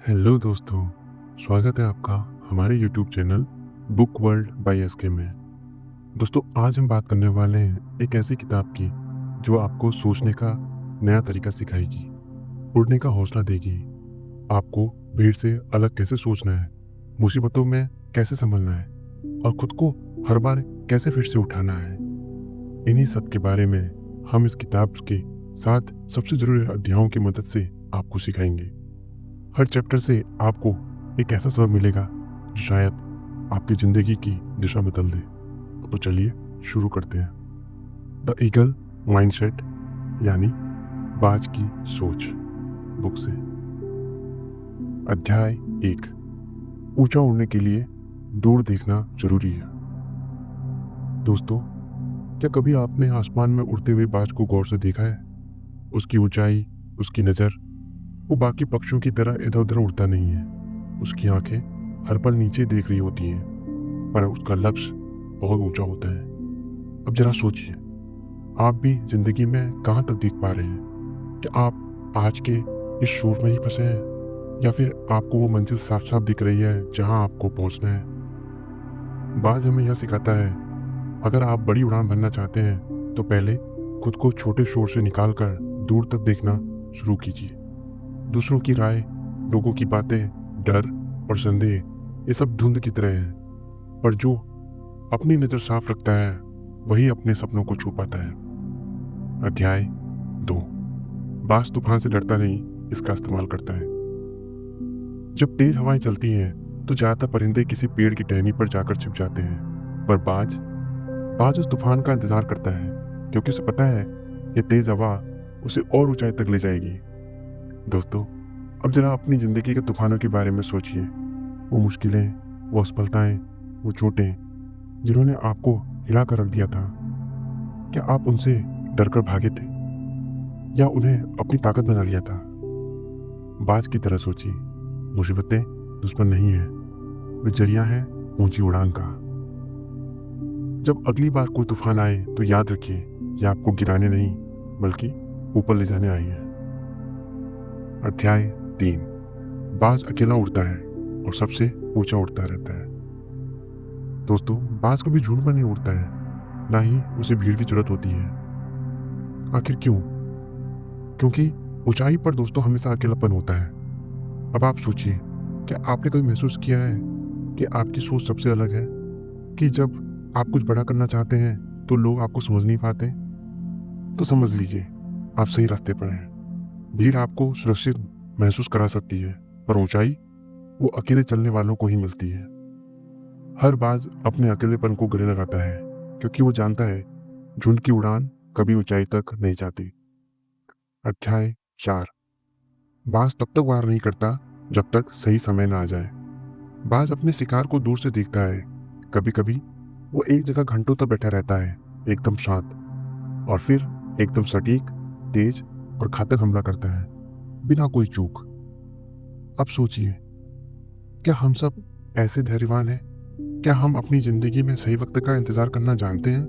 Hello दोस्तों, स्वागत है आपका हमारे YouTube channel book world by SK में। दोस्तों, आज हम बात करने वाले हैं एक ऐसी किताब की जो आपको सोचने का नया तरीका सिखाएगी, उड़ने का हौसला देगी, आपको भीड़ से अलग कैसे सोचना है, मुसीबतों में कैसे संभलना है और खुद को हर बार कैसे फिर से उठाना है। इन्हीं सब के बारे में हम इस किताब के 7 सबसे ज़रूरी अध्यायों की मदद से आपको सिखाएंगे। हर चैप्टर से आपको एक ऐसा सबक मिलेगा जो शायद आपकी ज़िंदगी की दिशा बदल दे। तो चलिए शुरू करते हैं। द ईगल माइंडसेट यानी बाज की सोच बुक से। अध्याय 1, ऊंचा उड़ने के लिए दूर देखना जरूरी है। दोस्तों, क्या कभी आपने आसमान में उड़ते हुए बाज को गौर से देखा है? उसकी ऊंचाई, उसकी नज़र, वो बाकी पक्षियों की तरह इधर उधर उड़ता नहीं है। उसकी आंखें हर पल नीचे देख रही होती हैं, पर उसका लक्ष्य बहुत ऊंचा होता है। अब जरा सोचिए, आप भी जिंदगी में कहाँ तक देख पा रहे हैं? क्या आप आज के इस शोर में ही फंसे हैं, या फिर आपको वो मंजिल साफ साफ दिख रही है जहाँ आपको पहुँचना है? बाज हमें यह सिखाता है, अगर आप बड़ी उड़ान भरना चाहते हैं तो पहले खुद को छोटे शोर से निकाल कर दूर तक देखना शुरू कीजिए। दूसरों की राय, लोगों की बातें, डर और संदेह, ये सब धुंध की तरह हैं, पर जो अपनी नज़र साफ रखता है वही अपने सपनों को छू पाता है। अध्याय 2, बाज तूफान से डरता नहीं, इसका इस्तेमाल करता है। जब तेज हवाएं चलती हैं तो ज़्यादातर परिंदे किसी पेड़ की टहनी पर जाकर छिप जाते हैं, पर बाज बाज उस तूफान का इंतजार करता है, क्योंकि उसे पता है ये तेज हवा उसे और ऊंचाई तक ले जाएगी। दोस्तों, अब जरा अपनी ज़िंदगी के तूफानों के बारे में सोचिए। वो मुश्किलें, वो असफलताएं, वो चोटें जिन्होंने आपको हिला कर रख दिया था। क्या आप उनसे डरकर भागे थे या उन्हें अपनी ताकत बना लिया था? बाज की तरह सोचिए, मुसीबतें दुश्मन नहीं है, वे जरिया है ऊंची उड़ान का। जब अगली बार कोई तूफान आए तो याद रखिए, यह आपको गिराने नहीं बल्कि ऊपर ले जाने आई है। अध्याय 3, बाज अकेला उड़ता है और सबसे ऊंचा उड़ता रहता है। दोस्तों, बाज कभी झुंड में नहीं उड़ता है, ना ही उसे भीड़ की जरूरत होती है। आखिर क्यों? क्योंकि ऊंचाई पर दोस्तों हमेशा अकेलापन होता है। अब आप सोचिए, क्या आपने कभी महसूस किया है कि आपकी सोच सबसे अलग है, कि जब आप कुछ बड़ा करना चाहते हैं तो लोग आपको समझ नहीं पाते? तो समझ लीजिए, आप सही रास्ते पर हैं। भीड़ आपको सुरक्षित महसूस करा सकती है, पर ऊंचाई वो अकेले चलने वालों को ही मिलती है। हर बाज अपने अकेलेपन को गले लगाता है, क्योंकि वो जानता है झुंड की उड़ान कभी ऊंचाई तक नहीं जाती। अध्याय 4, बाज तब तक वार नहीं करता जब तक सही समय ना आ जाए। बाज अपने शिकार को दूर से देखता है। कभी कभी वो एक जगह घंटों तक बैठा रहता है, एकदम शांत, और फिर एकदम सटीक, तेज और घातक हमला करता है, बिना कोई चूक। अब सोचिए, क्या हम सब ऐसे धैर्यवान हैं? क्या हम अपनी जिंदगी में सही वक्त का इंतजार करना जानते हैं?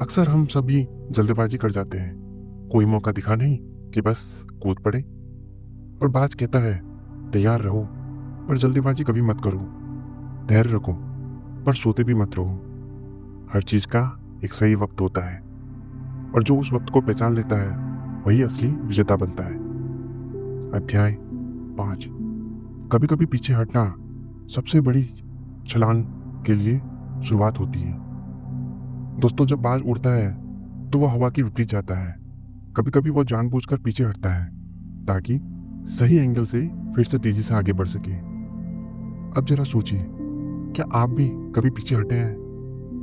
अक्सर हम सभी जल्दबाजी कर जाते हैं, कोई मौका दिखा नहीं कि बस कूद पड़े। और बाज कहता है, तैयार रहो, पर जल्दबाजी कभी मत करो। धैर्य रखो, पर सोते भी मत रहो। हर चीज का एक सही वक्त होता है, और जो उस वक्त को पहचान लेता है वही असली विजेता बनता है। अध्याय 5, कभी कभी पीछे हटना सबसे बड़ी छलांग के लिए शुरुआत होती है। दोस्तों, जब बाज उड़ता है तो वह हवा के विपरीत जाता है। कभी कभी वो जानबूझकर पीछे हटता है ताकि सही एंगल से फिर से तेजी से आगे बढ़ सके। अब जरा सोचिए, क्या आप भी कभी पीछे हटे हैं?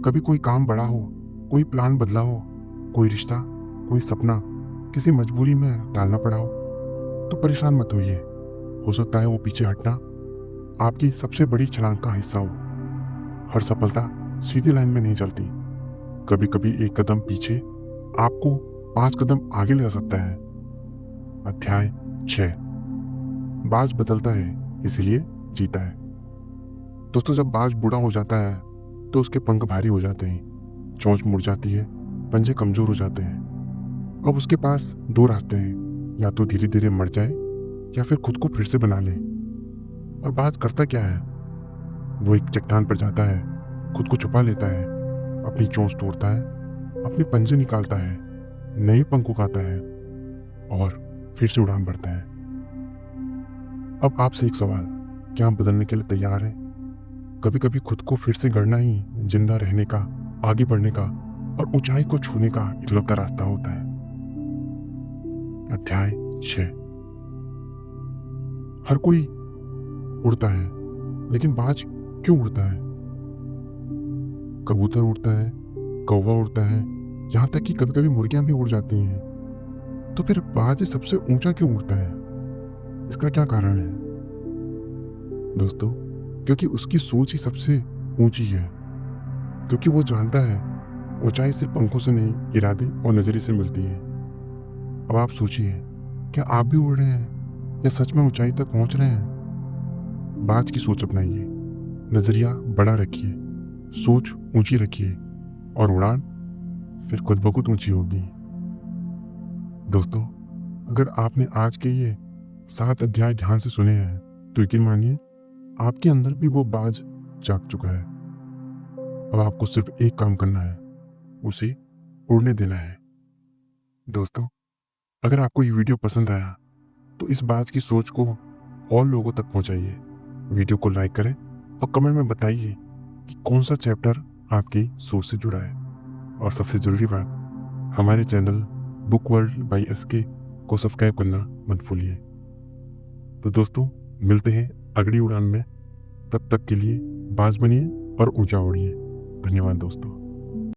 कभी कोई काम बड़ा हो, कोई प्लान बदला हो, कोई रिश्ता, कोई सपना किसी मजबूरी में टालना पड़ा हो? तो परेशान मत होइए, हो सकता है वो पीछे हटना आपकी सबसे बड़ी छलांग का हिस्सा हो। हर सफलता सीधी लाइन में नहीं चलती। कभी कभी एक कदम पीछे आपको 5 कदम आगे ले जा सकता है। अध्याय 6, बाज बदलता है इसलिए जीता है। दोस्तों, जब बाज बूढ़ा हो जाता है तो उसके पंख भारी हो जाते हैं, चोंच मुड़ जाती है, पंजे कमजोर हो जाते हैं। अब उसके पास 2 रास्ते हैं, या तो धीरे धीरे मर जाए या फिर खुद को फिर से बना ले। और बाज करता क्या है, वो एक चट्टान पर जाता है, खुद को छुपा लेता है, अपनी चोंच तोड़ता है, अपने पंजे निकालता है, नए पंख उगाता है और फिर से उड़ान भरता है। अब आपसे एक सवाल, क्या आप बदलने के लिए तैयार हैं? कभी कभी खुद को फिर से गढ़ना ही जिंदा रहने का, आगे बढ़ने का और ऊंचाई को छूने का इकलौता रास्ता होता है। अध्याय 6। हर कोई उड़ता है, लेकिन बाज क्यों उड़ता है? कबूतर उड़ता है, कौवा उड़ता है, यहाँ तक कि कभी कभी मुर्गियां भी उड़ जाती हैं। तो फिर बाज सबसे ऊंचा क्यों उड़ता है? इसका क्या कारण है? दोस्तों, क्योंकि उसकी सोच ही सबसे ऊंची है। क्योंकि वो जानता है ऊंचाई सिर्फ पंखों से नहीं, इरादे और नजरिए से मिलती है। अब आप सोचिए, क्या आप भी उड़ रहे हैं या सच में ऊंचाई तक पहुंच रहे हैं? बाज की सोच अपनाइए, नजरिया बड़ा रखिए, सोच ऊंची रखिए और उड़ान फिर खुद ब खुद ऊंची होगी। दोस्तों, अगर आपने आज के ये 7 अध्याय ध्यान से सुने हैं तो यकीन मानिए आपके अंदर भी वो बाज जाग चुका है। अब आपको सिर्फ एक काम करना है, उसे उड़ने देना है। दोस्तों, अगर आपको ये वीडियो पसंद आया तो इस बाज की सोच को और लोगों तक पहुंचाइए। वीडियो को लाइक करें और कमेंट में बताइए कि कौन सा चैप्टर आपकी सोच से जुड़ा है। और सबसे ज़रूरी बात, हमारे channel book world by SK को सब्सक्राइब करना मत भूलिए। तो दोस्तों, मिलते हैं अगली उड़ान में। तब तक के लिए बाज बनिए और ऊंचा उड़िए। धन्यवाद दोस्तों।